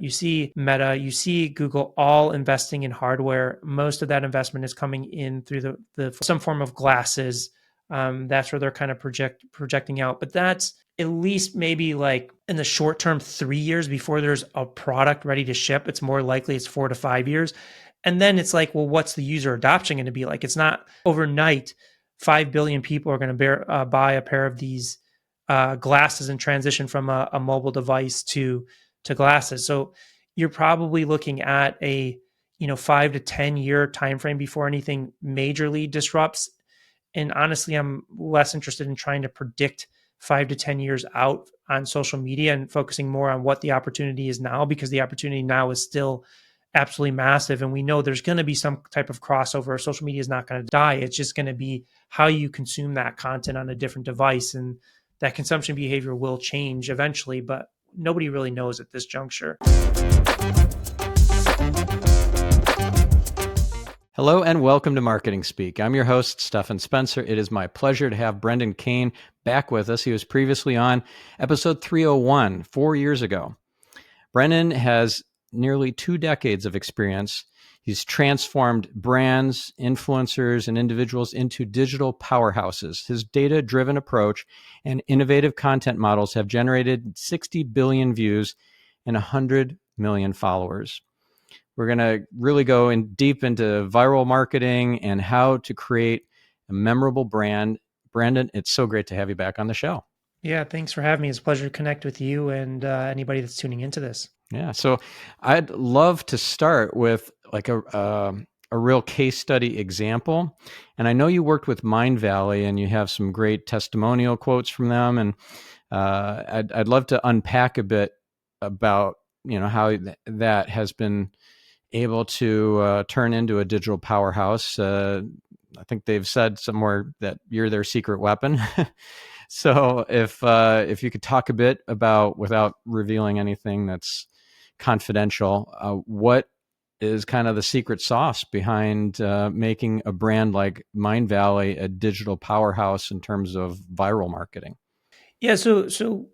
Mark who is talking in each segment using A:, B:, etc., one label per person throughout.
A: You see Meta, you see Google all investing in hardware. Most of that investment is coming in through the some form of glasses. That's where they're kind of projecting out. But that's at least maybe like in the short term, 3 years before there's a product ready to ship. It's more likely it's 4 to 5 years. And then it's like, well, what's the user adoption going to be like? It's not overnight. 5 billion people are going to buy a pair of these glasses and transition from a mobile device to glasses. So you're probably looking at a 5 to 10 year time frame before anything majorly disrupts. And honestly, I'm less interested in trying to predict 5 to 10 years out on social media and focusing more on what the opportunity is now, because the opportunity now is still absolutely massive. And we know there's going to be some type of crossover. Social media is not going to die. It's just going to be how you consume that content on a different device. And that consumption behavior will change eventually, but nobody really knows at this juncture.
B: Hello and welcome to Marketing Speak. I'm your host, Stephan Spencer. It is my pleasure to have Brendan Kane back with us. He was previously on episode 301 4 years ago. Brendan has nearly 2 decades of experience. He's transformed brands, influencers, and individuals into digital powerhouses. His data-driven approach and innovative content models have generated 60 billion views and 100 million followers. We're going to really go in deep into viral marketing and how to create a memorable brand. Brendan, it's so great to have you back on the show.
A: Yeah, thanks for having me. It's a pleasure to connect with you and anybody that's tuning into this.
B: Yeah, so I'd love to start with like a real case study example. And I know you worked with Mindvalley and you have some great testimonial quotes from them. And I'd love to unpack a bit about how that has been able to turn into a digital powerhouse. I think they've said somewhere that you're their secret weapon. So if you could talk a bit about, without revealing anything that's confidential, what is kind of the secret sauce behind making a brand like Mindvalley a digital powerhouse in terms of viral marketing?
A: Yeah, so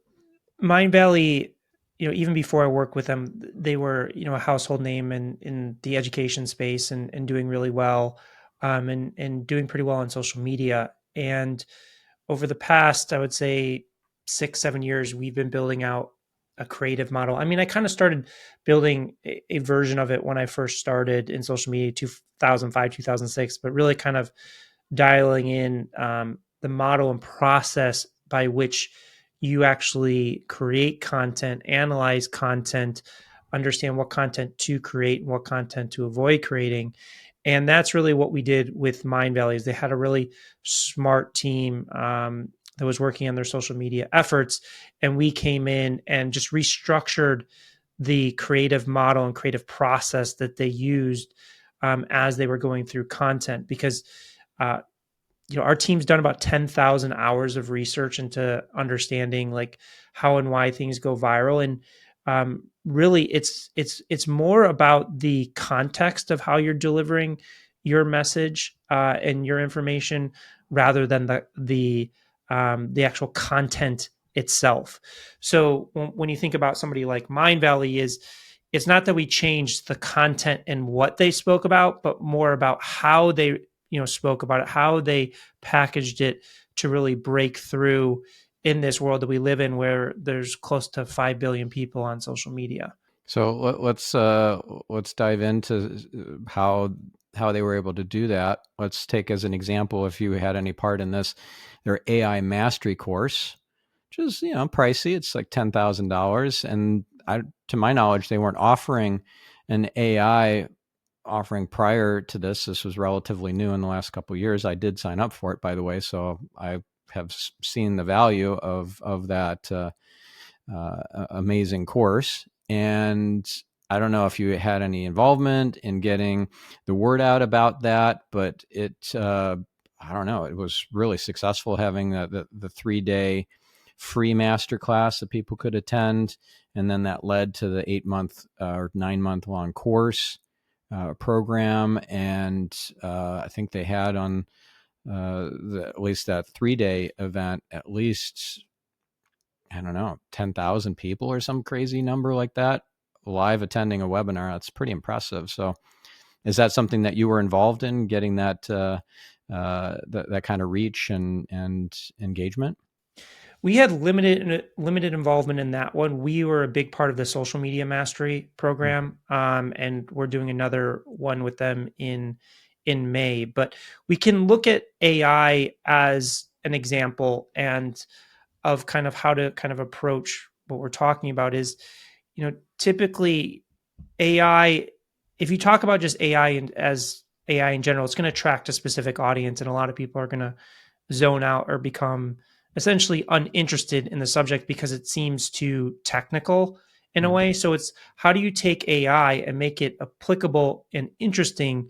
A: Mindvalley, even before I worked with them, they were, a household name in the education space and doing really well, and doing pretty well on social media. And over the past, I would say 6, 7 years, we've been building out a creative model. I mean, I kind of started building a version of it when I first started in social media, 2005, 2006, but really kind of dialing in the model and process by which you actually create content, analyze content, understand what content to create and what content to avoid creating. And that's really what we did with Mindvalley. Is they had a really smart team that was working on their social media efforts, and we came in and just restructured the creative model and creative process that they used as they were going through content. Because our team's done about 10,000 hours of research into understanding like how and why things go viral. And really it's more about the context of how you're delivering your message and your information rather than the actual content itself. So when you think about somebody like Mindvalley, it's not that we changed the content and what they spoke about, but more about how they spoke about it, how they packaged it to really break through in this world that we live in, where there's close to 5 billion people on social media.
B: So let's dive into how they were able to do that. Let's take as an example, if you had any part in this, their AI mastery course, which is pricey. It's like $10,000, and to my knowledge, they weren't offering an AI offering prior to this. This was relatively new in the last couple of years. I did sign up for it, by the way, so I have seen the value of that amazing course. And I don't know if you had any involvement in getting the word out about that, but I don't know, it was really successful having the 3-day free masterclass that people could attend. And then that led to the 8-month or 9-month long course program. And I think they had on at least that 3-day event, at least, I don't know, 10,000 people or some crazy number like that live attending a webinar. That's pretty impressive. So is that something that you were involved in, getting that kind of reach and engagement?
A: We had limited involvement in that one. We were a big part of the social media mastery program, and we're doing another one with them in May. But we can look at AI as an example and of kind of how to kind of approach what we're talking about is, typically AI, if you talk about just AI and as AI in general, it's going to attract a specific audience, and a lot of people are going to zone out or become essentially uninterested in the subject because it seems too technical in a
B: Mm.
A: way. So it's how do you take AI and make it applicable and interesting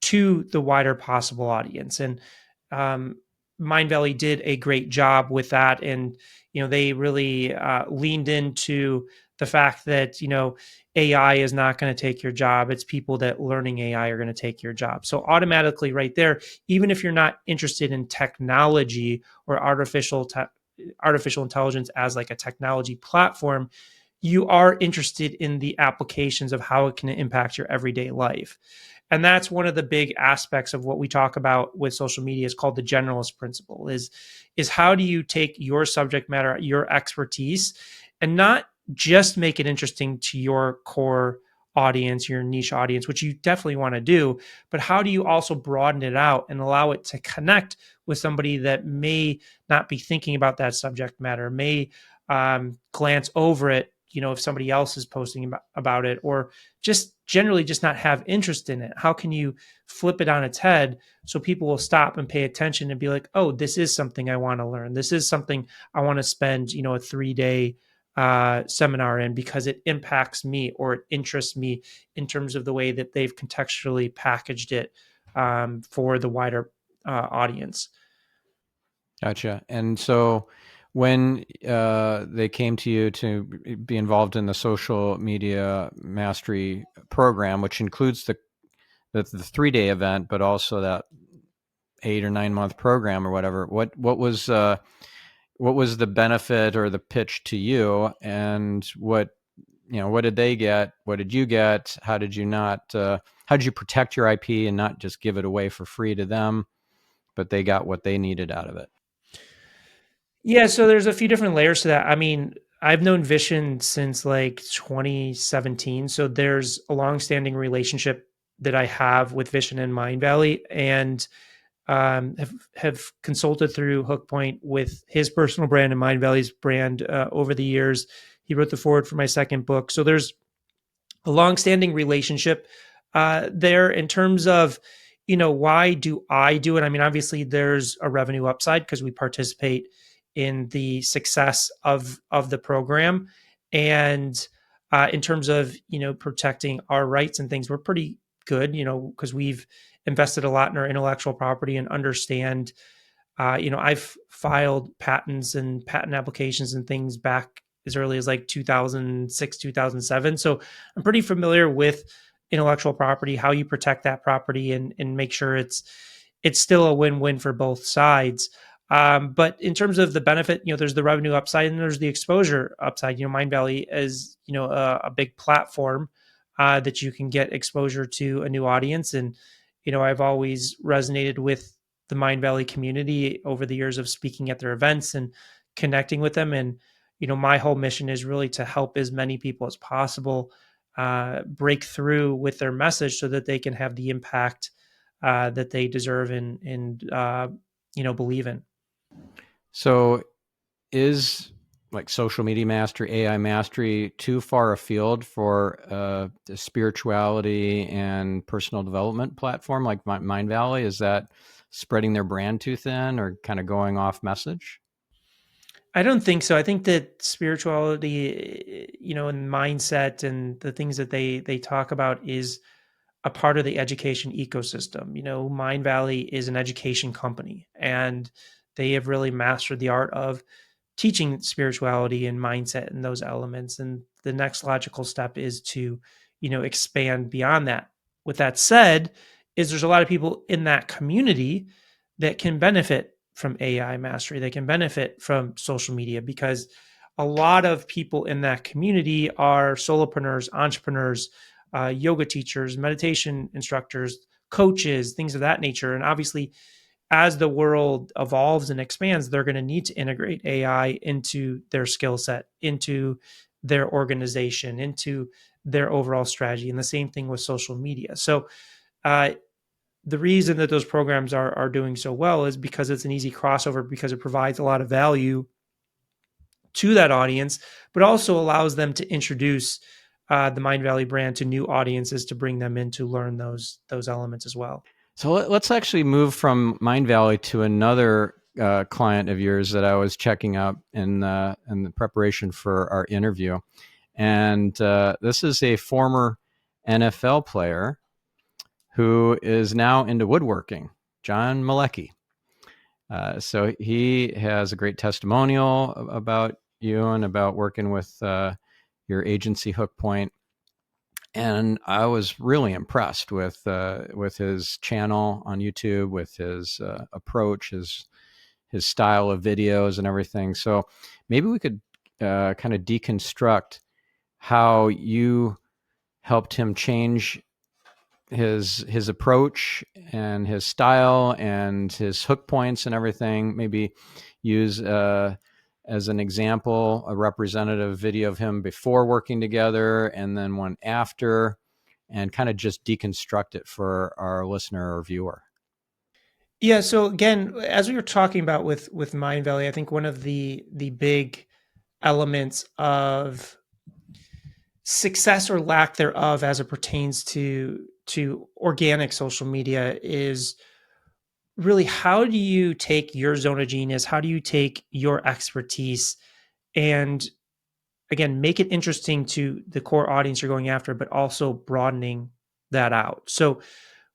A: to the wider possible audience? And um, Mindvalley did a great job with that, and they really leaned into the fact that AI is not going to take your job. It's people that learning AI are going to take your job. So automatically, right there, even if you're not interested in technology or artificial intelligence as like a technology platform, you are interested in the applications of how it can impact your everyday life. And that's one of the big aspects of what we talk about with social media is called the generalist principle is how do you take your subject matter, your expertise, and not just make it interesting to your core audience, your niche audience, which you definitely want to do, but how do you also broaden it out and allow it to connect with somebody that may not be thinking about that subject matter, may glance over it, if somebody else is posting about it, or just generally just not have interest in it? How can you flip it on its head so people will stop and pay attention and be like, oh, this is something I want to learn. This is something I want to spend, a 3-day seminar in because it impacts me or it interests me in terms of the way that they've contextually packaged it for the wider audience.
B: Gotcha. And so when they came to you to be involved in the social media mastery program, which includes the 3-day event, but also that 8 or 9 month program or whatever, what was the benefit or the pitch to you, and what did they get? What did you get? How did you not? How did you protect your IP and not just give it away for free to them, but they got what they needed out of it?
A: Yeah, so there's a few different layers to that. I mean, I've known Vishen since like 2017, so there's a long-standing relationship that I have with Vishen and Mindvalley, and have consulted through Hookpoint with his personal brand and Mindvalley's brand over the years. He wrote the forward for my second book, so there's a long-standing relationship there in terms of why do I do it. I mean, obviously there's a revenue upside because we participate in the success of the program, and in terms of protecting our rights and things, we're pretty good, because we've invested a lot in our intellectual property and understand. I've filed patents and patent applications and things back as early as like 2006, 2007. So I'm pretty familiar with intellectual property, how you protect that property and make sure it's still a win-win for both sides. But in terms of the benefit, there's the revenue upside and there's the exposure upside. Mindvalley is, a big platform that you can get exposure to a new audience. And, I've always resonated with the Mindvalley community over the years of speaking at their events and connecting with them. And, my whole mission is really to help as many people as possible break through with their message so that they can have the impact that they deserve and believe in.
B: So is like social media mastery, AI mastery too far afield for the spirituality and personal development platform like Mindvalley? Is that spreading their brand too thin or kind of going off message?
A: I don't think so. I think that spirituality, and mindset and the things that they talk about is a part of the education ecosystem. Mindvalley is an education company, and they have really mastered the art of teaching spirituality and mindset and those elements. And the next logical step is to, expand beyond that. With that said, is there's a lot of people in that community that can benefit from AI mastery. They can benefit from social media because a lot of people in that community are solopreneurs, entrepreneurs, yoga teachers, meditation instructors, coaches, things of that nature. And obviously, as the world evolves and expands, they're going to need to integrate AI into their skill set, into their organization, into their overall strategy. And the same thing with social media. So, uh, the reason that those programs are doing so well is because it's an easy crossover, because it provides a lot of value to that audience, but also allows them to introduce the Mindvalley brand to new audiences to bring them in to learn those elements as well.
B: So let's actually move from Mindvalley to another client of yours that I was checking out in the preparation for our interview, and this is a former NFL player who is now into woodworking, John Malecki. So he has a great testimonial about you and about working with your agency Hook Point. And I was really impressed with his channel on YouTube, with his approach, his style of videos and everything. So maybe we could kind of deconstruct how you helped him change his approach and his style and his hook points and everything. Maybe use as an example a representative video of him before working together and then one after, and kind of just deconstruct it for our listener or viewer.
A: Yeah. So again, as we were talking about with Mindvalley, I think one of the big elements of success or lack thereof as it pertains to organic social media is really, how do you take your zone of genius, how do you take your expertise, and again, make it interesting to the core audience you're going after, but also broadening that out. So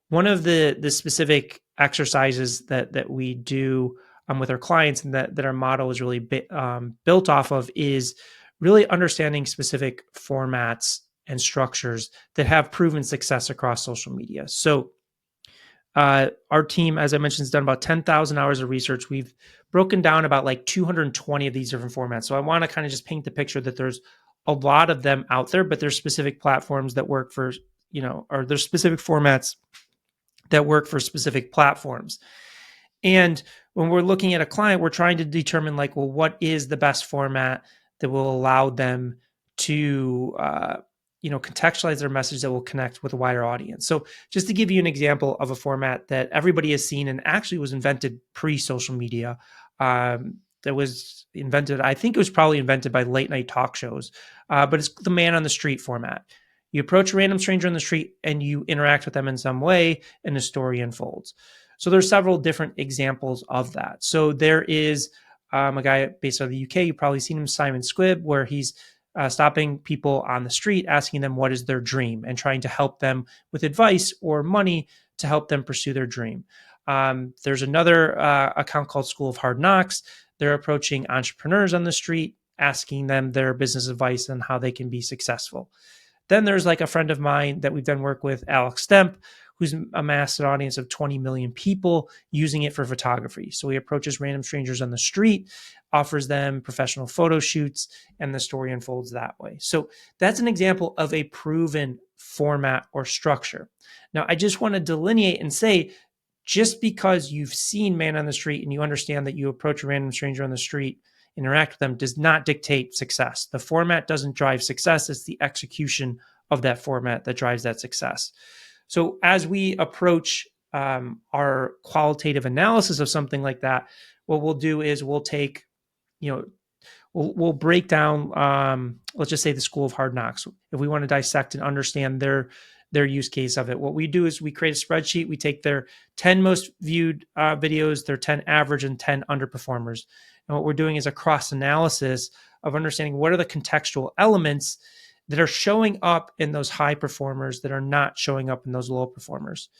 A: one of the specific exercises that we do with our clients, and that our model is really built off of, is really understanding specific formats and structures that have proven success across social media. So our team, as I mentioned, has done about 10,000 hours of research. We've broken down about like 220 of these different formats. So I want to kind of just paint the picture that there's a lot of them out there, but there's specific platforms that work for, or there's specific formats that work for specific platforms. And when we're looking at a client, we're trying to determine, like, well, what is the best format that will allow them to, contextualize their message that will connect with a wider audience. So just to give you an example of a format that everybody has seen and actually was invented pre-social media, that was invented, I think it was probably invented by late night talk shows, but it's the man on the street format. You approach a random stranger on the street and you interact with them in some way, and the story unfolds. So there's several different examples of that. So there is a guy based out of the UK. You've probably seen him, Simon Squibb, where he's stopping people on the street, asking them what is their dream, and trying to help them with advice or money to help them pursue their dream. There's another account called School of Hard Knocks. They're approaching entrepreneurs on the street, asking them their business advice on how they can be successful. Then there's like a friend of mine that we've done work with, Alex Stemp, who's amassed an audience of 20 million people using it for photography. So he approaches random strangers on the street, offers them professional photo shoots, and the story unfolds that way. So that's an example of a proven format or structure. Now, I just want to delineate and say, just because you've seen Man on the Street and you understand that you approach a random stranger on the street, interact with them, does not dictate success. The format doesn't drive success. It's the execution of that format that drives that success. So as we approach our qualitative analysis of something like that, what we'll do is we'll take, we'll break down, let's just say the School of Hard Knocks. If we want to dissect and understand their use case of it, what we do is we create a spreadsheet. We take their 10 most viewed videos, their 10 average, and 10 underperformers. And what we're doing is a cross analysis of understanding what are the contextual elements that are showing up in those high performers that are not showing up in those low performers.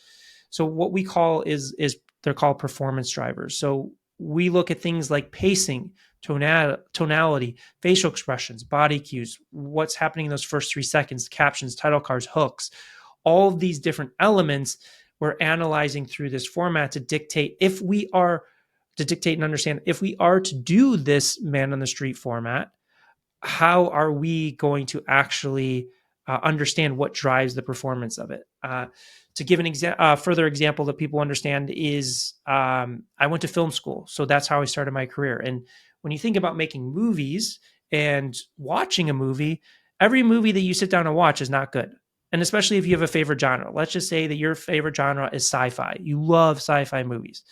A: So what we call is they're called performance drivers. So we look at things like pacing, tonality, facial expressions, body cues, what's happening in those first 3 seconds, captions, title cards, hooks, all of these different elements we're analyzing through this format to dictate and understand if we are to do this man on the street format, how are we going to actually understand what drives the performance of it? To give further example that people understand is I went to film school, so that's how I started my career. And when you think about making movies and watching a movie, every movie that you sit down and watch is not good. And especially if you have a favorite genre. Let's just say that your favorite genre is sci-fi. You love sci-fi movies.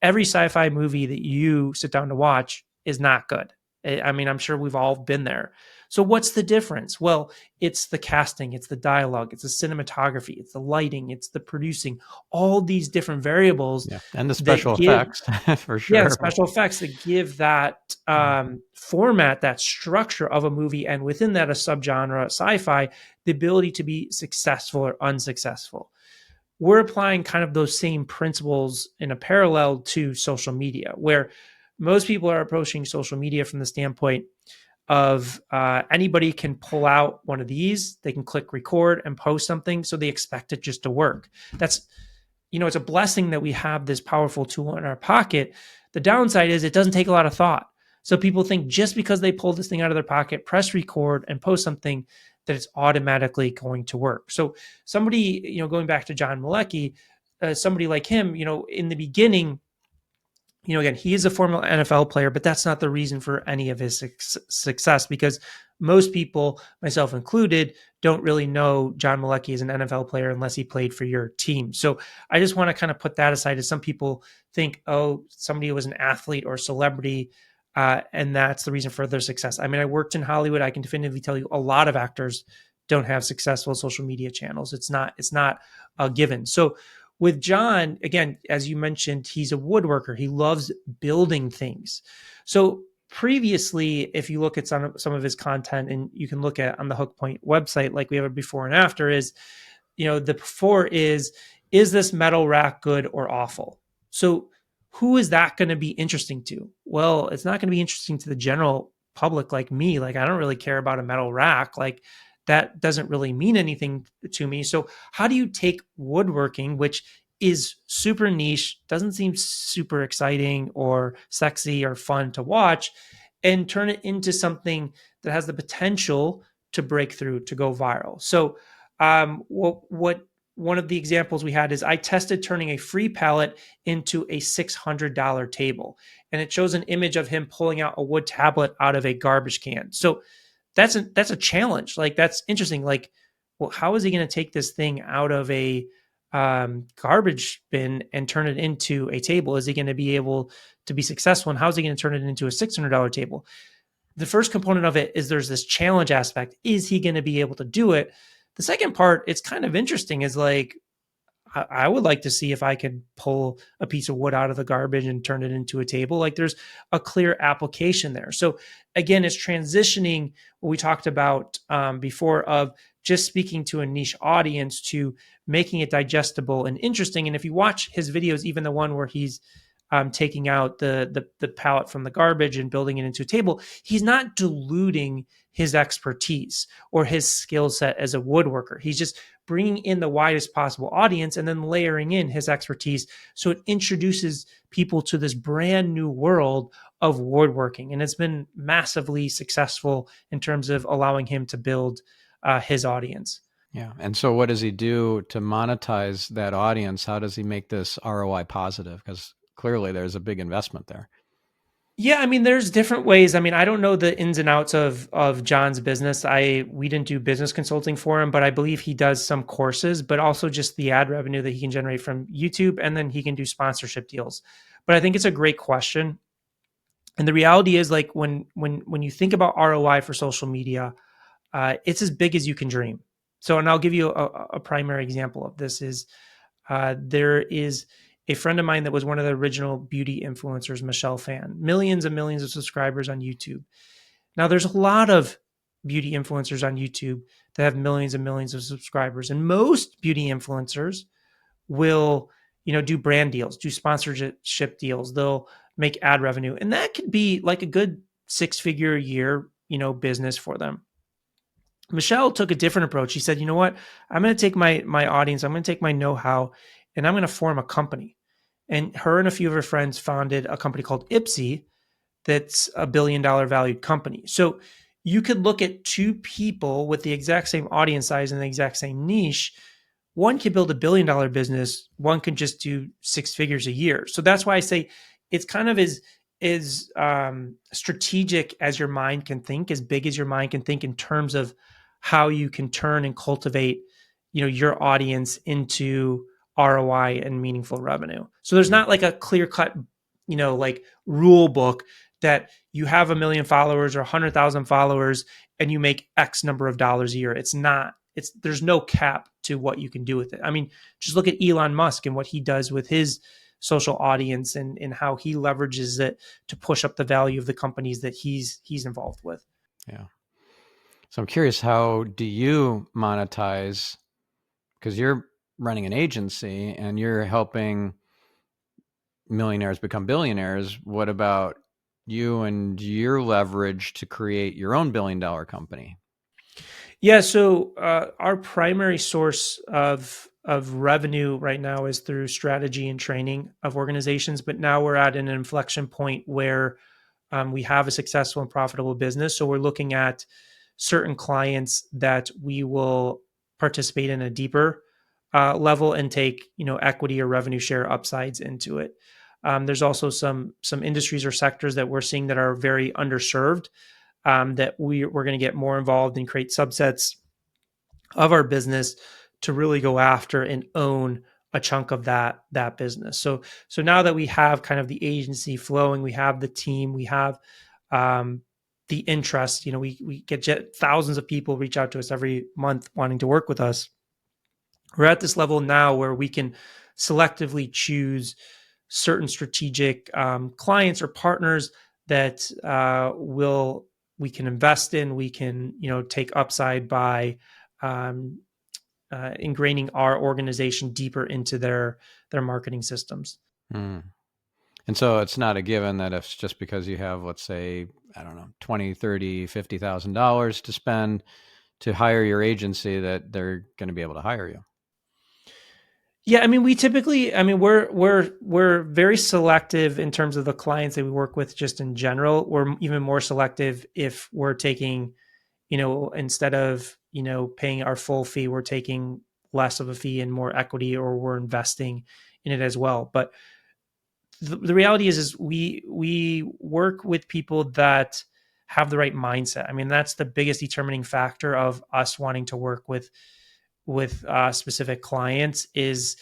A: Every sci-fi movie that you sit down to watch is not good. I mean, I'm sure we've all been there. So what's the difference? Well, it's the casting, it's the dialogue, it's the cinematography, it's the lighting, it's the producing, all these different variables
B: Yeah, and the
A: that
B: special
A: give,
B: effects for
A: yeah, the
B: sure.
A: special effects that give that format, that structure of a movie, and within that, a subgenre, sci-fi, the ability to be successful or unsuccessful. We're applying kind of those same principles in a parallel to social media, where most people are approaching social media from the standpoint of anybody can pull out one of these, they can click record and post something, so they expect it just to work. That's, it's a blessing that we have this powerful tool in our pocket. The downside is it doesn't take a lot of thought. So people think just because they pull this thing out of their pocket, press record, and post something, that it's automatically going to work. So somebody, going back to John Malecki, somebody like him, in the beginning, again, he is a former NFL player, but that's not the reason for any of his success, because most people, myself included, don't really know John Malecki is an NFL player unless he played for your team. So I just want to kind of put that aside, as some people think, oh, somebody was an athlete or celebrity, and that's the reason for their success. I mean, I worked in Hollywood. I can definitively tell you a lot of actors don't have successful social media channels. It's not a given. So with John, again, as you mentioned, he's a woodworker. He loves building things. So previously, if you look at some of his content, and you can look at on the Hook Point website, like we have a before and after, is, the before is this metal rack good or awful? So who is that going to be interesting to? Well, it's not going to be interesting to the general public like me. Like, I don't really care about a metal rack. Like, that doesn't really mean anything to me. So how do you take woodworking, which is super niche, doesn't seem super exciting or sexy or fun to watch, and turn it into something that has the potential to break through, to go viral? So what one of the examples we had is I tested turning a free pallet into a $600 table, and it shows an image of him pulling out a wood tablet out of a garbage can. So that's a challenge. Like, that's interesting. Like, well, how is he going to take this thing out of a garbage bin and turn it into a table? Is he going to be able to be successful? And how is he going to turn it into a $600 table? The first component of it is there's this challenge aspect. Is he going to be able to do it? The second part, it's kind of interesting, is like, I would like to see if I could pull a piece of wood out of the garbage and turn it into a table. Like, there's a clear application there. So again, it's transitioning what we talked about before, of just speaking to a niche audience, to making it digestible and interesting. And if you watch his videos, even the one where he's taking out the pallet from the garbage and building it into a table, he's not diluting his expertise or his skill set as a woodworker. He's just bringing in the widest possible audience and then layering in his expertise. So it introduces people to this brand new world of woodworking. And it's been massively successful in terms of allowing him to build his audience.
B: Yeah. And so what does he do to monetize that audience? How does he make this ROI positive? Because clearly there's a big investment there.
A: Yeah, I mean, there's different ways. I mean, I don't know the ins and outs of John's business. We didn't do business consulting for him, but I believe he does some courses, but also just the ad revenue that he can generate from YouTube, and then he can do sponsorship deals. But I think it's a great question. And the reality is, like, when you think about ROI for social media, it's as big as you can dream. So, and I'll give you a primary example of this is there is a friend of mine that was one of the original beauty influencers, Michelle Fan, millions and millions of subscribers on YouTube. Now, there's a lot of beauty influencers on YouTube that have millions and millions of subscribers, and most beauty influencers will, do brand deals, do sponsorship deals. They'll make ad revenue, and that could be like a good 6-figure a year, business for them. Michelle took a different approach. She said, "You know what? I'm going to take my audience, I'm going to take my know-how, and I'm going to form a company." And her and a few of her friends founded a company called Ipsy, that's a $1 billion valued company. So you could look at two people with the exact same audience size and the exact same niche. One could build $1 billion business, one could just do six figures a year. So that's why I say it's kind of as strategic as your mind can think, as big as your mind can think in terms of how you can turn and cultivate, your audience into ROI and meaningful revenue. So there's
B: Mm.
A: not like a clear cut, like rule book that you have 1 million followers or 100,000 followers and you make X number of dollars a year. It's not. There's no cap to what you can do with it. I mean, just look at Elon Musk and what he does with his social audience and how he leverages it to push up the value of the companies that he's involved with.
B: Yeah. So I'm curious, how do you monetize? Because you're running an agency and you're helping millionaires become billionaires. What about you and your leverage to create your own $1 billion company?
A: Yeah, so our primary source of revenue right now is through strategy and training of organizations, but now we're at an inflection point where we have a successful and profitable business. So we're looking at certain clients that we will participate in a deeper level and take equity or revenue share upsides into it. There's also some industries or sectors that we're seeing that are very underserved, that we're going to get more involved and create subsets of our business to really go after and own a chunk of that business. So now that we have kind of the agency flowing, we have the team, we have um, the interest. We get thousands of people reach out to us every month wanting to work with us. We're at this level now where we can selectively choose certain strategic clients or partners that we can invest in. We can take upside by um, ingraining our organization deeper into their marketing systems.
B: Hmm. And so it's not a given that if just because you have, let's say, I don't know, 20, 30, $50,000 to spend to hire your agency, that they're going to be able to hire you.
A: Yeah, I mean, we're very selective in terms of the clients that we work with. Just in general, we're even more selective if we're taking, instead of paying our full fee, we're taking less of a fee and more equity, or we're investing in it as well. But the reality is we work with people that have the right mindset. I mean, that's the biggest determining factor of us wanting to work with specific clients. Is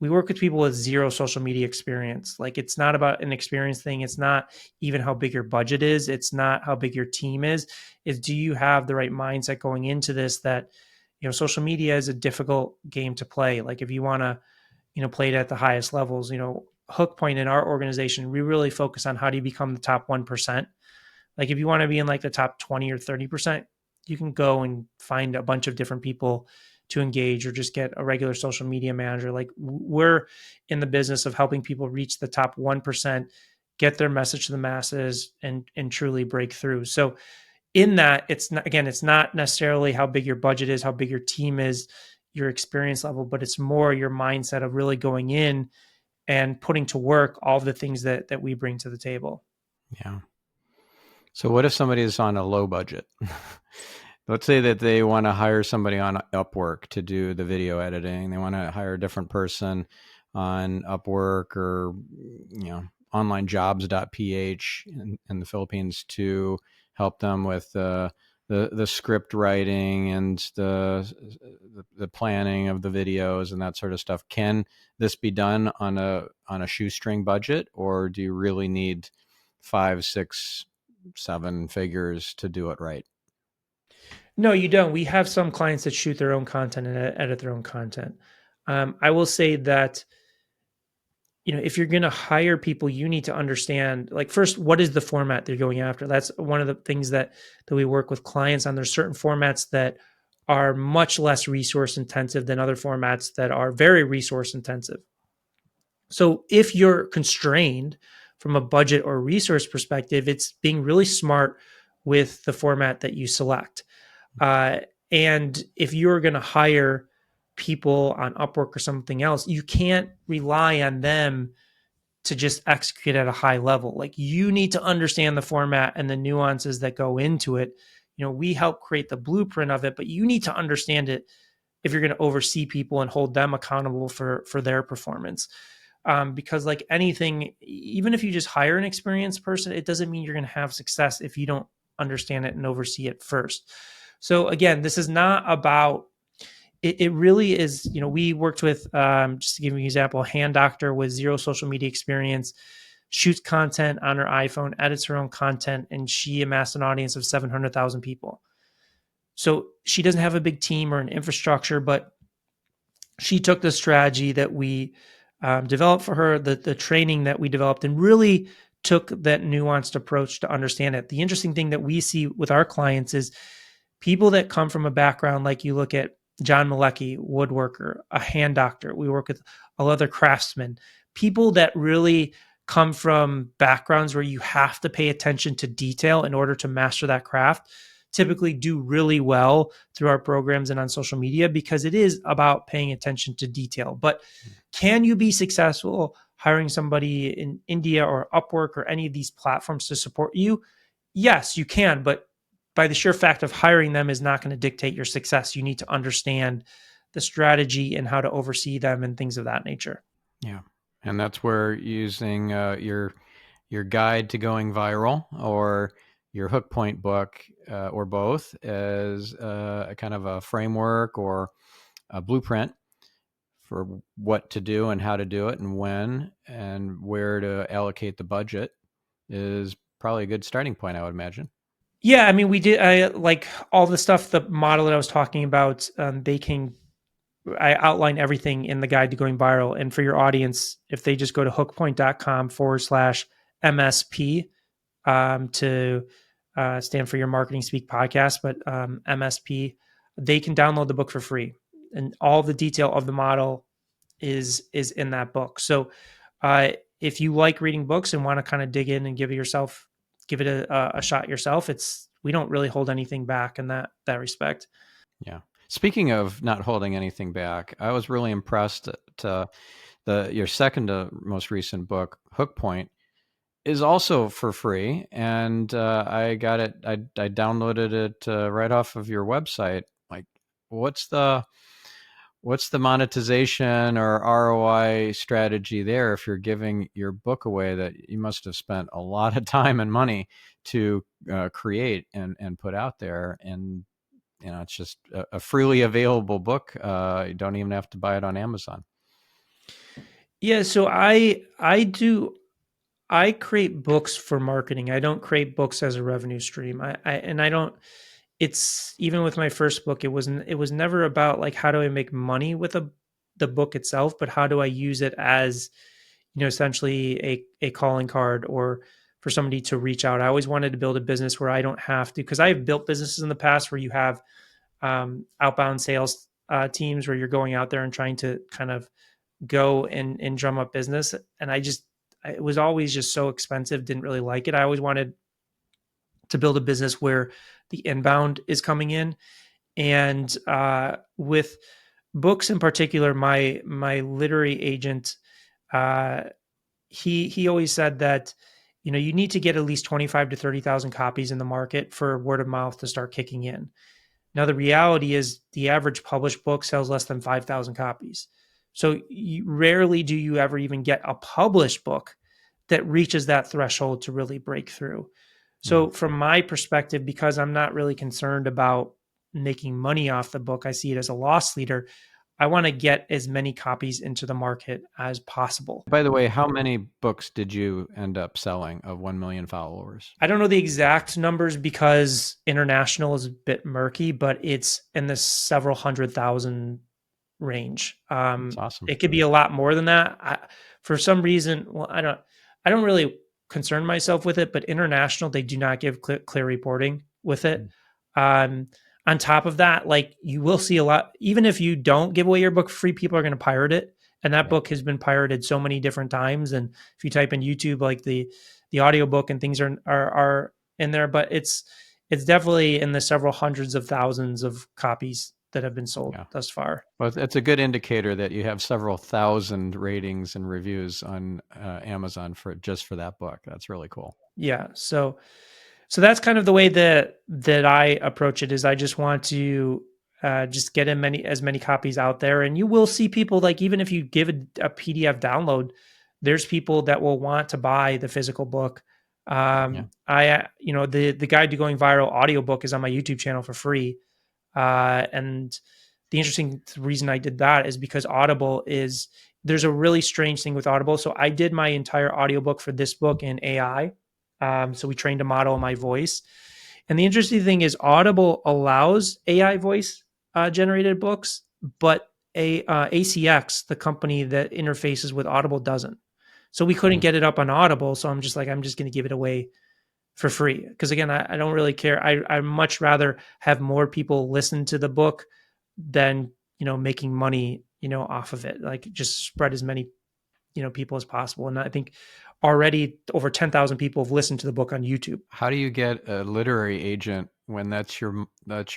A: we work with people with zero social media experience. Like, it's not about an experience thing. It's not even how big your budget is. It's not how big your team is. Is do you have the right mindset going into this, that social media is a difficult game to play. Like, if you want to play it at the highest levels, hook point in our organization, we really focus on how do you become the top 1%. Like, if you want to be in like the top 20 or 30%, you can go and find a bunch of different people to engage, or just get a regular social media manager. Like, we're in the business of helping people reach the top 1%, get their message to the masses, and truly break through. So in that, it's not necessarily how big your budget is, how big your team is, your experience level, but it's more your mindset of really going in and putting to work all the things that we bring to the table.
B: Yeah. So what if somebody is on a low budget? Let's say that they want to hire somebody on Upwork to do the video editing. They want to hire a different person on Upwork or, onlinejobs.ph in the Philippines to help them with the script writing and the planning of the videos and that sort of stuff. Can this be done on a shoestring budget, or do you really need 5, 6, 7 figures to do it right?
A: No, you don't. We have some clients that shoot their own content and edit their own content. I will say that if you're going to hire people, you need to understand, like, first, what is the format they're going after. That's one of the things that we work with clients on. There's certain formats that are much less resource intensive than other formats that are very resource intensive. So if you're constrained from a budget or resource perspective, it's being really smart with the format that you select. Uh, and if you're going to hire people on Upwork or something else, you can't rely on them to just execute at a high level. Like, you need to understand the format and the nuances that go into it. we help create the blueprint of it, but you need to understand it if you're going to oversee people and hold them accountable for their performance. Because like anything, even if you just hire an experienced person, it doesn't mean you're going to have success if you don't understand it and oversee it first. So again, this is not about it really is, we worked with, just to give you an example, a hand doctor with zero social media experience, shoots content on her iPhone, edits her own content, and she amassed an audience of 700,000 people. So she doesn't have a big team or an infrastructure, but she took the strategy that we developed for her, the training that we developed, and really took that nuanced approach to understand it. The interesting thing that we see with our clients is people that come from a background like you look at John Malecki, woodworker, a hand doctor. We work with a leather craftsman, people that really come from backgrounds where you have to pay attention to detail in order to master that craft, typically do really well through our programs and on social media because it is about paying attention to detail. But can you be successful hiring somebody in India or Upwork or any of these platforms to support you? Yes, you can, but by the sheer fact of hiring them is not going to dictate your success. You need to understand the strategy and how to oversee them and things of that nature.
B: Yeah, and that's where using your guide to going viral or your hook point book or both as a kind of a framework or a blueprint for what to do and how to do it and when and where to allocate the budget is probably a good starting point, I would imagine.
A: Yeah, I mean, we did. I like all the stuff. The model that I was talking about. I outline everything in the guide to going viral. And for your audience, if they just go to hookpoint.com/MSP to stand for your marketing speak podcast, but MSP, they can download the book for free, and all the detail of the model is in that book. So if you like reading books and want to kind of dig in and give it a shot yourself, we don't really hold anything back in that respect.
B: Yeah. Speaking of not holding anything back, I was really impressed to your second most recent book, Hook Point, is also for free, and I got it. I downloaded it right off of your website. Like, what's the monetization or ROI strategy there? If you're giving your book away, that you must have spent a lot of time and money to create and put out there, and it's just a freely available book. You don't even have to buy it on Amazon.
A: Yeah, so I create books for marketing. I don't create books as a revenue stream. I don't. It's even with my first book, it was never about like how do I make money with the book itself, but how do I use it as essentially a calling card or for somebody to reach out. I always wanted to build a business where I don't have to, because I've built businesses in the past where you have outbound sales teams where you're going out there and trying to kind of go and drum up business. And it was always just so expensive. Didn't really like it. I always wanted to build a business where the inbound is coming in. And with books in particular, my literary agent, uh, he always said that you need to get at least 25 to 30,000 copies in the market for word of mouth to start kicking in. Now the reality is the average published book sells less than 5,000 copies. So rarely do you ever even get a published book that reaches that threshold to really break through.
B: Yeah.
A: So from my perspective, because I'm not really concerned about making money off the book, I see it as a loss leader. I want to get as many copies into the market as possible.
B: By the way, how many books did you end up selling of 1 million followers?
A: I don't know the exact numbers because international is a bit murky, but it's in the several hundred thousand range.
B: That's awesome.
A: It could be a lot more than that. For some reason, well, I don't really concern myself with it, but international, they do not give clear reporting with it. Um, on top of that, like you will see a lot, even if you don't give away your book for free, people are going to pirate it. And that
B: Yeah.
A: book has been pirated so many different times. And if you type in YouTube, like the audiobook and things are in there, but it's definitely in the several hundreds of thousands of copies that have been sold
B: Yeah.
A: thus far.
B: Well, it's a good indicator that you have several thousand ratings and reviews on Amazon for that book. That's really cool.
A: Yeah. So So that's kind of the way that I approach it. Is I just want to just get as many copies out there, and you will see people like even if you give a PDF download, there's people that will want to buy the physical book.
B: Yeah.
A: The Guide to Going Viral audiobook is on my YouTube channel for free. And the interesting reason I did that is because Audible is there's a really strange thing with Audible. So I did my entire audiobook for this book in AI. So we trained a model in my voice. And the interesting thing is Audible allows AI voice generated books, but ACX, the company that interfaces with Audible, doesn't. So we couldn't
B: Hmm.
A: get it up on Audible. So I'm just like, I'm just going to give it away for free. Because again, I don't really care. I much rather have more people listen to the book than making money off of it. Like just spread as many people as possible. And I think already over 10,000 people have listened to the book on YouTube.
B: How do you get a literary agent when that's your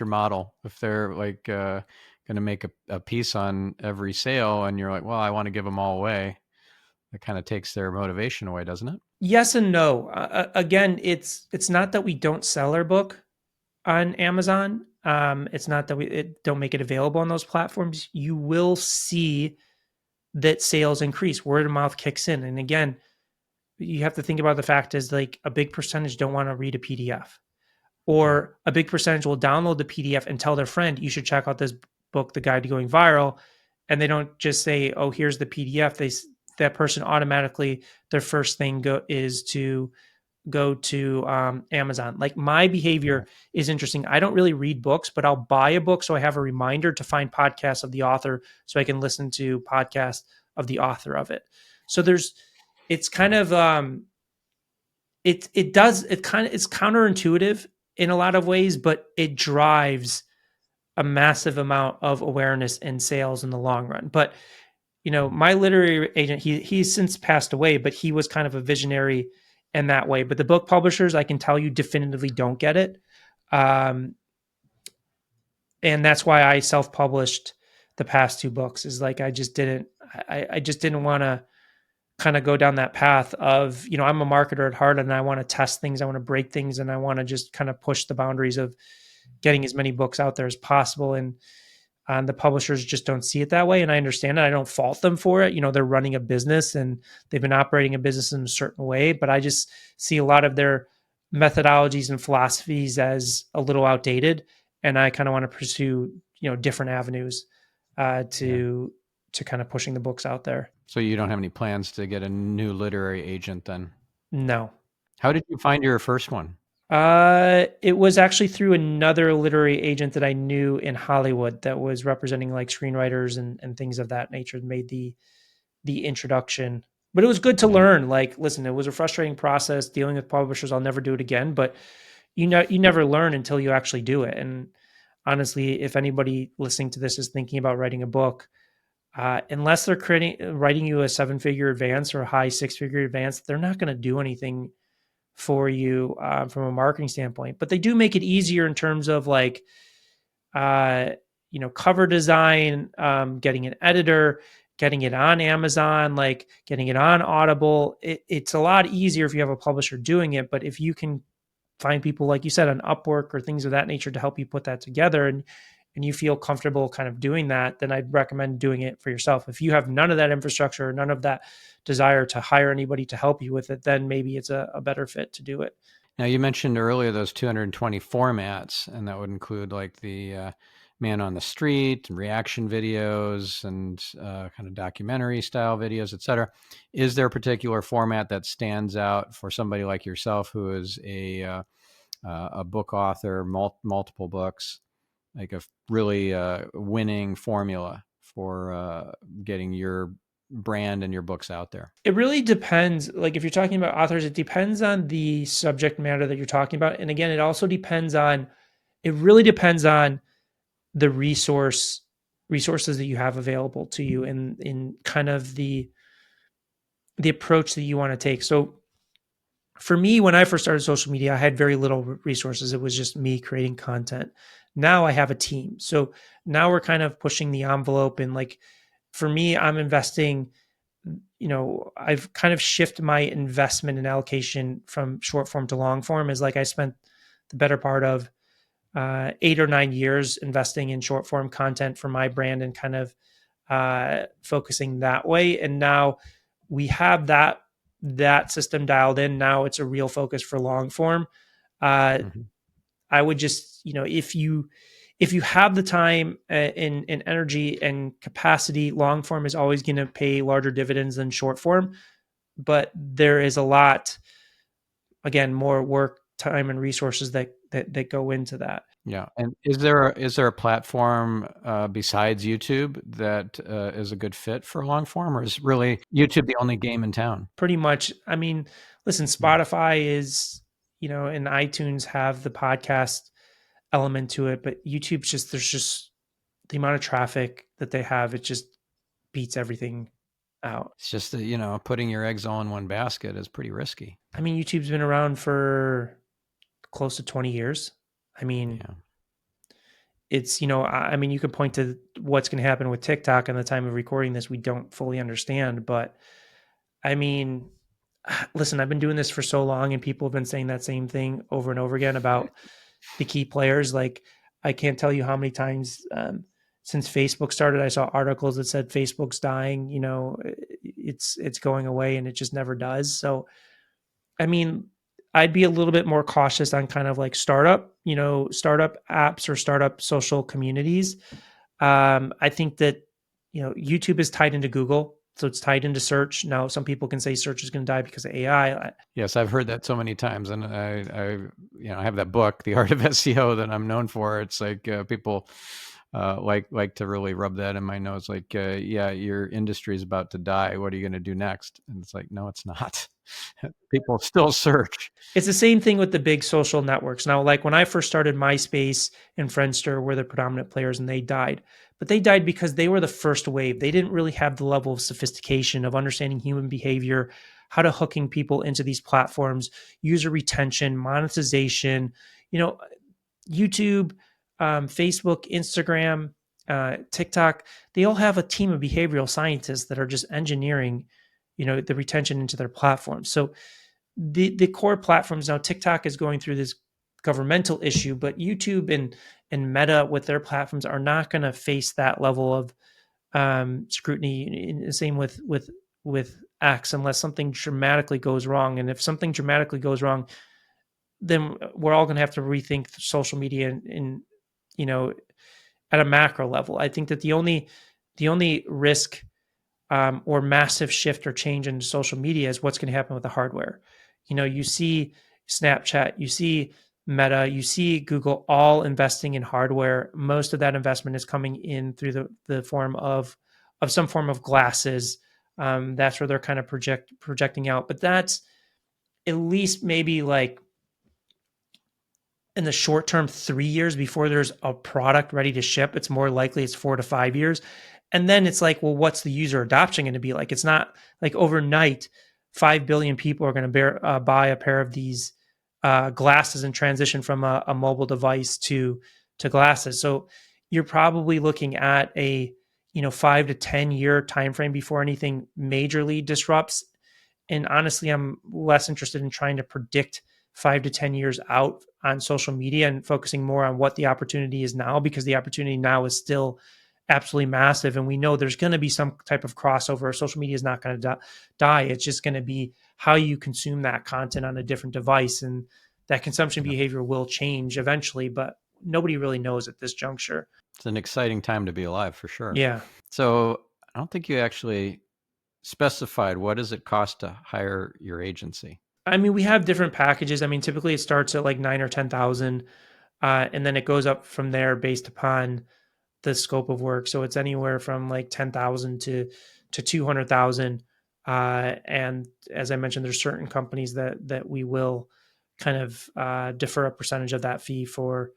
B: model? If they're like going to make a piece on every sale, and you're like, well, I want to give them all away, it kind of takes their motivation away, doesn't it?
A: Yes and no. Again, it's not that we don't sell our book on Amazon. It's not that we don't make it available on those platforms. You will see that sales increase, word of mouth kicks in, and again, you have to think about the fact is like a big percentage don't want to read a PDF,
B: Yeah.
A: or a big percentage will download the PDF and tell their friend you should check out this book, The Guide to Going Viral, and they don't just say, "Oh, here's the PDF." That person automatically their first thing is to go to Amazon. Like my behavior
B: Yeah.
A: is interesting. I don't really read books, but I'll buy a book so I have a reminder to find podcasts of the author so I can listen to podcasts of the author of it. So it's kind
B: Yeah.
A: of it's counterintuitive in a lot of ways, but it drives a massive amount of awareness and sales in the long run. But
B: Mhm.
A: my literary agent, he's since passed away, but he was kind of a visionary in that way. But the book publishers, I can tell you definitively don't get it. Um, and that's why I self-published the past two books is like, I just didn't want to kind of go down that path of, I'm a marketer at heart and I want to test things. I want to break things and I want to just kind of push the boundaries of getting as many books out there as possible. And the publishers just don't see it that way. And I understand it. I don't fault them for it. They're running a business and they've been operating a business in a certain way, but I just see a lot of their methodologies and philosophies as a little outdated. And I kind of want to pursue, different avenues
B: Yeah.
A: to kind of pushing the books out there.
B: So you don't have any plans to get a new literary agent then?
A: No.
B: How did you find your first one?
A: It was actually through another literary agent that I knew in Hollywood that was representing like screenwriters and things of that nature, made the introduction. But it was good to
B: Yeah.
A: learn. Like, listen, it was a frustrating process dealing with publishers. I'll never do it again, but you never learn until you actually do it. And honestly, if anybody listening to this is thinking about writing a book, unless they're writing you a 7-figure advance or a high 6-figure advance, they're not going to do anything for you from a marketing standpoint. But they do make it easier in terms of like uh, cover design, getting an editor, getting it on Amazon, like getting it on Audible. It's a lot easier if you have a publisher doing it. But if you can find people, like you said, on Upwork or things of that nature to help you put that together, and you feel comfortable kind of doing that, then I'd recommend doing it for yourself. If you have none of that infrastructure, none of that desire to hire anybody to help you with it, then maybe it's a better fit to do it.
B: Now you mentioned earlier those 220 formats, and that would include like the man on the street, and reaction videos, and kind of documentary style videos, etc. Is there a particular format that stands out for somebody like yourself who is a book author, multiple books, like a really winning formula for getting your brand and your books out there?
A: It really depends. Like if you're talking about authors, it depends on the subject matter that you're talking about. And again, it really depends on the resources that you have available to you and in kind of the approach that you want to take. So for me, when I first started social media, I had very little resources. It was just me creating content. Now I have a team. So now we're kind of pushing the envelope and like for me, I'm investing I've kind of shifted my investment and allocation from short form to long form. Is like I spent the better part of 8 or 9 years investing in short form content for my brand and kind of focusing that way. And now we have that system dialed in. Now it's a real focus for long form. Uh,
B: Mhm.
A: I would just, if you have the time and energy and capacity, long form is always going to pay larger dividends than short form. But there is a lot, again, more work, time, and resources that go into that.
B: Yeah, and is there a platform besides YouTube that is a good fit for long form, or is really YouTube the only game in town?
A: Pretty much. I mean, listen,
B: Mm.
A: Spotify is, and iTunes have the podcast element to it, but YouTube's just, there's just the amount of traffic that they have, it just beats everything out.
B: It's just that, putting your eggs all in one basket is pretty risky.
A: I mean, YouTube's been around for close to 20 years. I mean,
B: Yeah.
A: it's, I mean, you could point to what's going to happen with TikTok and the time of recording this, we don't fully understand, but I mean, listen, I've been doing this for so long and people have been saying that same thing over and over again about the key players. Like, I can't tell you how many times since Facebook started, I saw articles that said Facebook's dying. It's going away, and it just never does. So, I mean, I'd be a little bit more cautious on kind of like startup apps or startup social communities. I think that YouTube is tied into Google, so it's tied into search. Now, some people can say search is going to die because of AI.
B: Yes, I've heard that so many times, and I have that book, The Art of SEO, that I'm known for. It's like people like to really rub that in my nose, like, yeah, your industry is about to die. What are you going to do next? And it's like, no, it's not. People still search.
A: It's the same thing with the big social networks. Now, like when I first started, MySpace and Friendster were the predominant players and they died. But they died because they were the first wave. They didn't really have the level of sophistication of understanding human behavior, how to hooking people into these platforms, user retention, monetization. You know, YouTube, Facebook, Instagram, TikTok, they all have a team of behavioral scientists that are just engineering, the retention into their platforms. So the core platforms now, TikTok is going through this governmental issue, but YouTube and Meta with their platforms are not going to face that level of scrutiny. Same with X, unless something dramatically goes wrong. And if something dramatically goes wrong, then we're all going to have to rethink social media in you know at a macro level. I think that the only risk or massive shift or change in social media is what's going to happen with the hardware. You see Snapchat, you see Meta, you see Google all investing in hardware. Most of that investment is coming in through the form of some form of glasses. That's where they're kind of projecting out, but that's at least maybe like in the short term 3 years before there's a product ready to ship. It's more likely it's 4 to 5 years. And then it's like, well, what's the user adoption going to be like? It's not like overnight 5 billion people are going to buy a pair of these glasses and transition from a mobile device to glasses. So you're probably looking at a 5 to 10 year time frame before anything majorly disrupts. And honestly, I'm less interested in trying to predict 5 to 10 years out on social media and focusing more on what the opportunity is now, because the opportunity now is still absolutely massive. And we know there's going to be some type of crossover. Social media is not going to die. It's just going to be how you consume that content on a different device. And that consumption
B: Yeah.
A: behavior will change eventually, but nobody really knows at this juncture.
B: It's an exciting time to be alive for sure.
A: Yeah.
B: So I don't think you actually specified, what does it cost to hire your agency?
A: I mean, we have different packages. I mean, typically it starts at like 9 or 10,000, and then it goes up from there based upon the scope of work. So it's anywhere from like 10,000 to 200,000. And as I mentioned, there's certain companies that we will kind of defer a percentage of that fee for,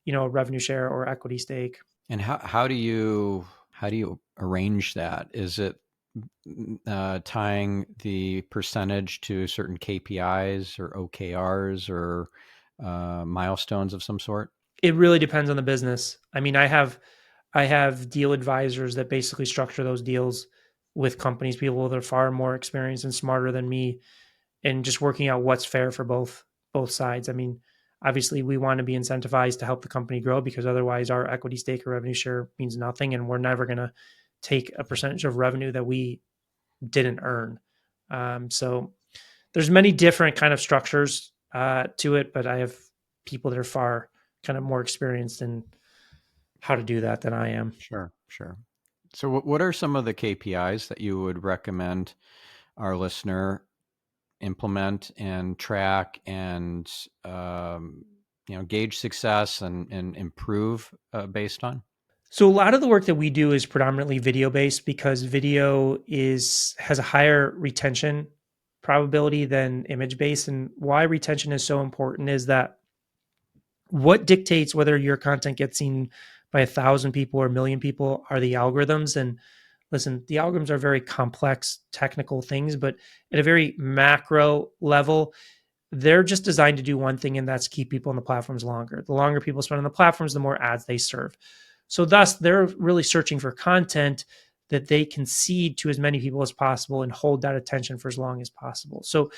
A: a revenue share or equity stake.
B: And how do you arrange that? Is it tying the percentage to certain KPIs or OKRs or milestones of some sort?
A: It really depends on the business. I mean, I have deal advisors that basically structure those deals with companies, people that are far more experienced and smarter than me, and just working out what's fair for both sides. I mean, obviously we want to be incentivized to help the company grow, because otherwise our equity stake or revenue share means nothing, and we're never going to take a percentage of revenue that we didn't earn. So there's many different kind of structures to it, but I have people that are far kind of more experienced in how to do that than I am.
B: Sure, sure. So, what are some of the KPIs that you would recommend our listener implement and track and gauge success and improve based on?
A: So a lot of the work that we do is predominantly video based, because video is has a higher retention probability than image based. And why retention is so important is that what dictates whether your content gets seen by 1,000 people or 1,000,000 people are the algorithms. And listen, the algorithms are very complex technical things, but at a very macro level, they're just designed to do one thing, and that's keep people on the platforms longer. The longer people spend on the platforms, the more ads they serve. So thus, they're really searching for content that they can seed to as many people as possible and hold that attention for as long as possible. So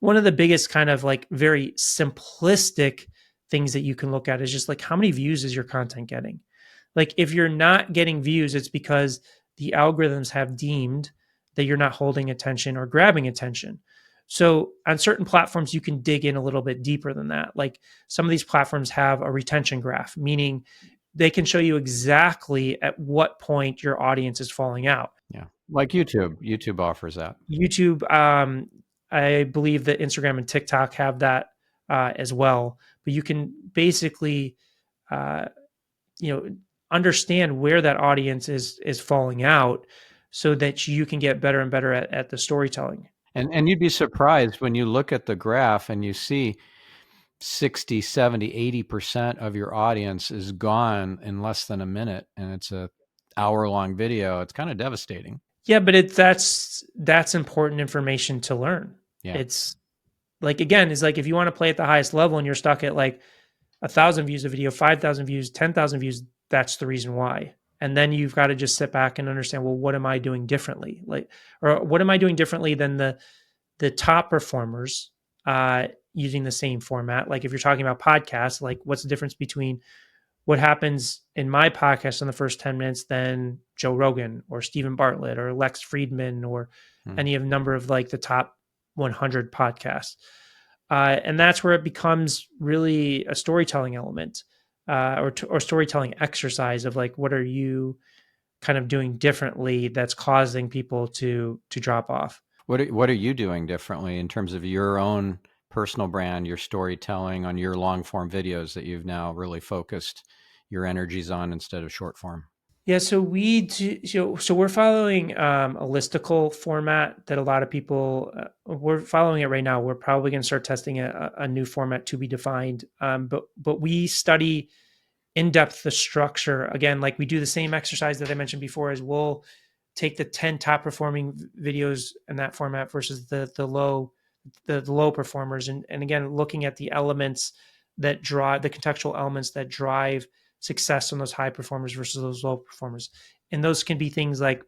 A: one of the biggest kind of like very simplistic things that you can look at is just like, how many views is your content getting? Like if you're not getting views, it's because the algorithms have deemed that you're not holding attention or grabbing attention. So on certain platforms, you can dig in a little bit deeper than that. Like some of these platforms have a retention graph, meaning they can show you exactly at what point your audience is falling out.
B: Yeah, like YouTube. YouTube offers that.
A: YouTube, I believe that Instagram and TikTok have that as well. But you can basically, uh, you know, understand where that audience is falling out, so that you can get better and better at the storytelling.
B: And you'd be surprised when you look at the graph and you see 60, 70, 80% of your audience is gone in less than a minute, and it's a hour long video. It's kind of devastating.
A: Yeah, but that's important information to learn.
B: Yeah.
A: It's like, again, it's like if you want to play at the highest level and you're stuck at like 1,000 views a video, 5,000 views, 10,000 views, that's the reason why. And then you've got to just sit back and understand, well, what am I doing differently? Like, or what am I doing differently than the top performers using the same format? Like if you're talking about podcasts, like what's the difference between what happens in my podcast in the first 10 minutes than Joe Rogan or Stephen Bartlett or Lex Friedman or
B: Hmm.
A: any of number of like the top 100 podcasts. And that's where it becomes really a storytelling element, or storytelling exercise of like, what are you kind of doing differently that's causing people to drop off?
B: What are you doing differently in terms of your own personal brand, your storytelling on your long form videos that you've now really focused your energies on instead of short form?
A: Yeah, so we do, so we're following a listicle format that a lot of people we're following it right now. We're probably going to start testing a new format to be defined. But we study in depth the structure again. Like we do the same exercise that I mentioned before. Is we'll take the 10 top performing videos in that format versus the low performers, and again looking at the elements that drive the contextual elements that drive success on those high performers versus those low performers. And those can be things like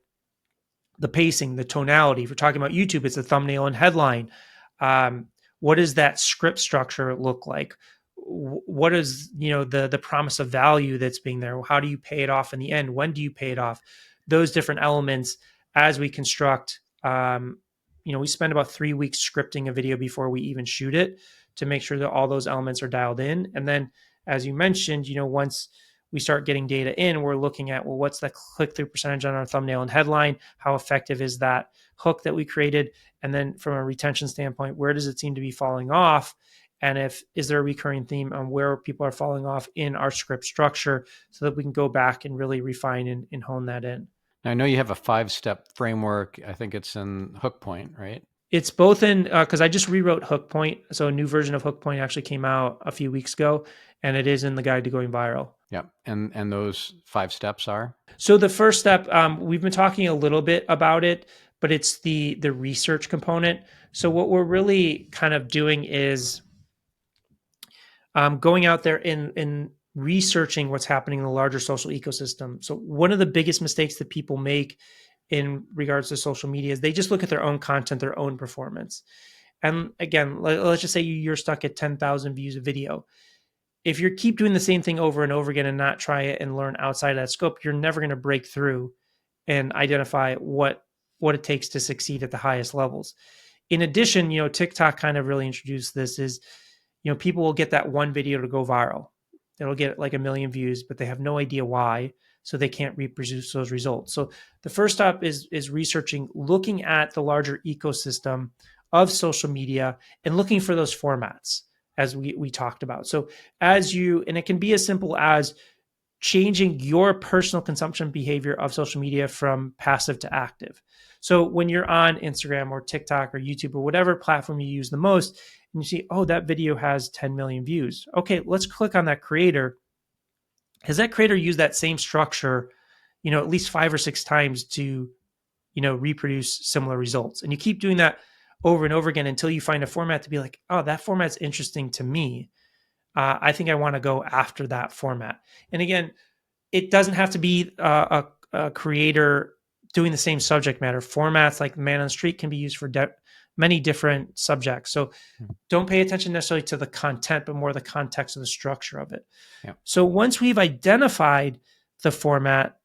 A: the pacing, the tonality. If we're talking about YouTube, it's the thumbnail and headline. What does that script structure look like? What is, the promise of value that's being there? How do you pay it off in the end? When do you pay it off? Those different elements as we construct. We spend about 3 weeks scripting a video before we even shoot it to make sure that all those elements are dialed in. And then, as you mentioned, once we start getting data in, we're looking at, well, what's the click-through percentage on our thumbnail and headline? How effective is that hook that we created? And then from a retention standpoint, where does it seem to be falling off? And is there a recurring theme on where people are falling off in our script structure, so that we can go back and really refine and hone that in?
B: Now, I know you have a 5-step framework. I think it's in Hook Point, right?
A: It's both in, because I just rewrote Hook Point. So a new version of Hook Point actually came out a few weeks ago, and it is in the guide to going viral.
B: Yep. And those 5 steps are?
A: So the first step, we've been talking a little bit about it, but it's the research component. So what we're really kind of doing is going out there and researching what's happening in the larger social ecosystem. So one of the biggest mistakes that people make in regards to social media is they just look at their own content, their own performance. And again, let's just say you're stuck at 10,000 views a video. If you keep doing the same thing over and over again and not try it and learn outside of that scope, you're never going to break through and identify what it takes to succeed at the highest levels. In addition, TikTok kind of really introduced this is, people will get that one video to go viral. It'll get like a million views, but they have no idea why, so they can't reproduce those results. So the first step is researching, looking at the larger ecosystem of social media and looking for those formats as we talked about. So and it can be as simple as changing your personal consumption behavior of social media from passive to active. So when you're on Instagram or TikTok or YouTube or whatever platform you use the most, and you see, oh, that video has 10 million views. Okay, let's click on that creator. Has that creator used that same structure, at least 5 or 6 times to, reproduce similar results? And you keep doing that over and over again until you find a format to be like, oh, that format's interesting to me. I think I want to go after that format. And again, it doesn't have to be a creator doing the same subject matter. Formats like Man on the Street can be used for many different subjects. So don't pay attention necessarily to the content, but more the context of the structure of it.
B: Yeah.
A: So once we've identified the format,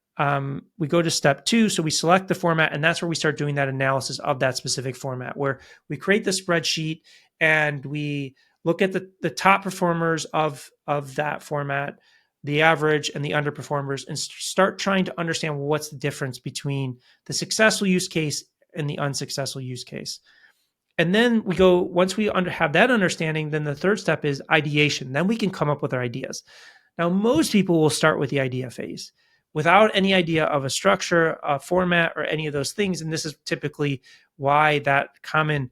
A: we go to step 2. So we select the format, and that's where we start doing that analysis of that specific format, where we create the spreadsheet and we look at the top performers of that format, the average and the underperformers, and start trying to understand what's the difference between the successful use case and the unsuccessful use case. And then once we have that understanding, then the third step is ideation. Then we can come up with our ideas. Now, most people will start with the idea phase without any idea of a structure, a format, or any of those things. And this is typically why that common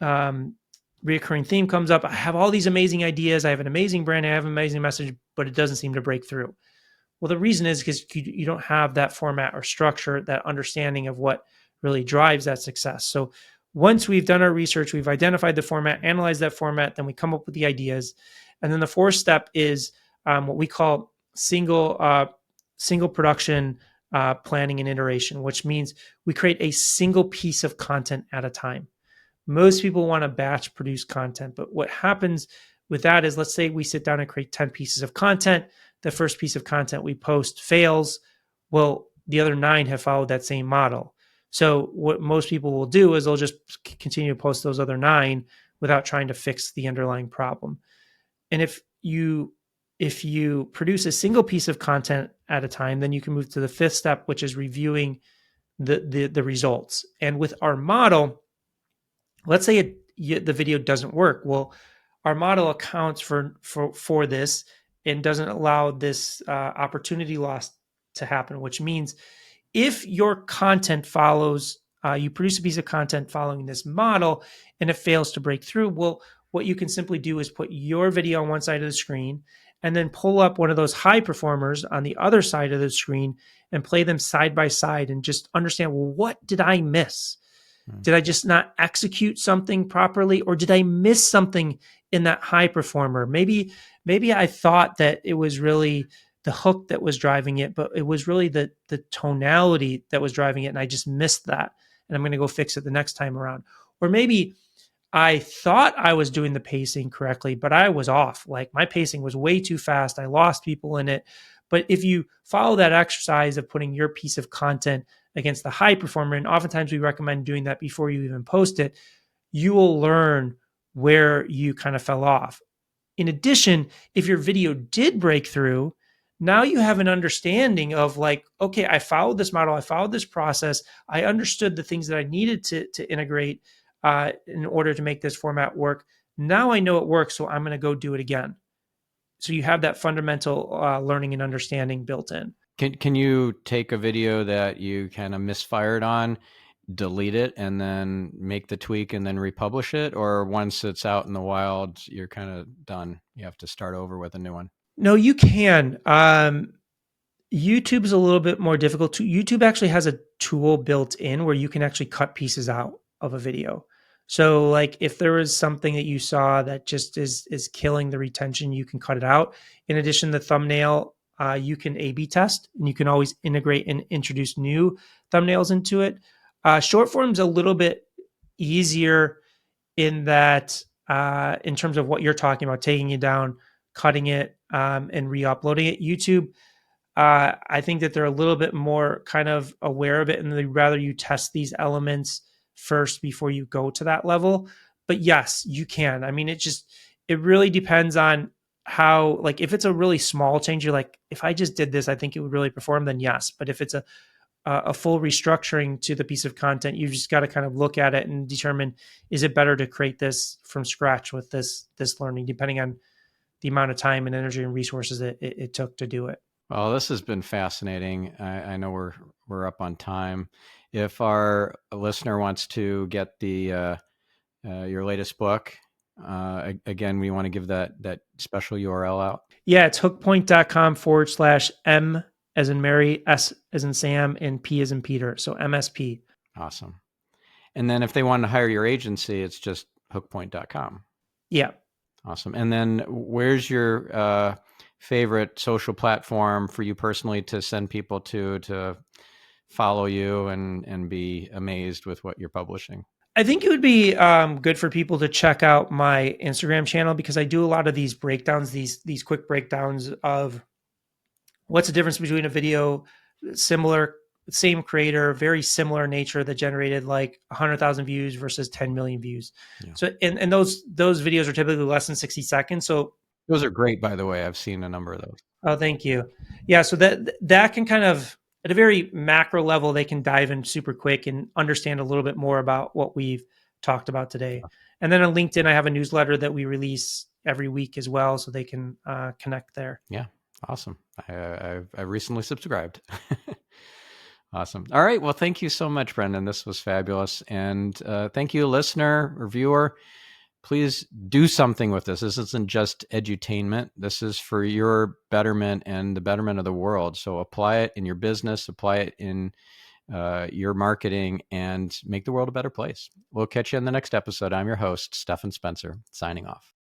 A: reoccurring theme comes up. I have all these amazing ideas. I have an amazing brand. I have an amazing message, but it doesn't seem to break through. Well, the reason is because you don't have that format or structure, that understanding of what really drives that success. So once we've done our research, we've identified the format, analyzed that format, then we come up with the ideas. And then the fourth step is what we call single production planning and iteration, which means we create a single piece of content at a time. Most people want to batch produce content, but what happens with that is, let's say we sit down and create 10 pieces of content. The first piece of content we post fails. Well, the other 9 have followed that same model. So what most people will do is they'll just continue to post those other 9 without trying to fix the underlying problem. And if you produce a single piece of content at a time, then you can move to the 5th step, which is reviewing the results. And with our model, let's say the video doesn't work. Well, our model accounts for this and doesn't allow this opportunity loss to happen, which means if your content follows, you produce a piece of content following this model and it fails to break through, well, what you can simply do is put your video on one side of the screen and then pull up one of those high performers on the other side of the screen and play them side by side and just understand, well, what did I miss? Did I just not execute something properly, or did I miss something in that high performer? Maybe I thought that it was really the hook that was driving it, but it was really the tonality that was driving it, and I just missed that, and I'm going to go fix it the next time around. Or maybe I thought I was doing the pacing correctly, but I was off. Like my pacing was way too fast. I lost people in it. But if you follow that exercise of putting your piece of content against the high performer, and oftentimes we recommend doing that before you even post it, you will learn where you kind of fell off. In addition, if your video did break through, now you have an understanding of like, okay, I followed this model, I followed this process, I understood the things that I needed to integrate in order to make this format work. Now I know it works, so I'm going to go do it again. So you have that fundamental learning and understanding built in.
B: Can you take a video that you kind of misfired on, delete it, and then make the tweak and then republish it? Or once it's out in the wild, you're kind of done? You have to start over with a new one?
A: No, you can. YouTube is a little bit more difficult. YouTube actually has a tool built in where you can actually cut pieces out of a video. So like if there is something that you saw that just is killing the retention, you can cut it out. In addition, the thumbnail you can A/B test, and you can always integrate and introduce new thumbnails into it. Short form's a little bit easier in that, in terms of what you're talking about, taking it down, cutting it, and re-uploading it. YouTube, I think that they're a little bit more kind of aware of it, and they'd rather you test these elements first before you go to that level. But yes, you can. I mean, it really depends on how, like, if it's a really small change, you're like, if I just did this, I think it would really perform, then yes. But if it's a full restructuring to the piece of content, you've just got to kind of look at it and determine, is it better to create this from scratch with this learning, depending on the amount of time and energy and resources it took to do it.
B: Well, this has been fascinating. I know we're up on time. If our listener wants to get the your latest book, again, we want to give that special URL out.
A: Yeah, it's hookpoint.com/M as in Mary, S as in Sam, and P as in Peter. So MSP.
B: Awesome. And then if they want to hire your agency, it's just hookpoint.com.
A: Yeah.
B: Awesome. And then where's your favorite social platform for you personally to send people to follow you and be amazed with what you're publishing?
A: I think it would be good for people to check out my Instagram channel, because I do a lot of these breakdowns, these quick breakdowns of what's the difference between a video similar, same creator, very similar nature, that generated like 100,000 views versus 10 million views.
B: Yeah.
A: So and those videos are typically less than 60 seconds. So
B: those are great, by the way. I've seen a number of those.
A: oh, thank you. Yeah, so that can kind of, at a very macro level, they can dive in super quick and understand a little bit more about what we've talked about today. And then on LinkedIn, I have a newsletter that we release every week as well, so they can connect there.
B: Yeah, awesome. I recently subscribed. Awesome. All right. Well, thank you so much, Brendan. This was fabulous. And thank you, listener or viewer. Please do something with this. This isn't just edutainment. This is for your betterment and the betterment of the world. So apply it in your business, apply it in your marketing, and make the world a better place. We'll catch you in the next episode. I'm your host, Stephan Spencer, signing off.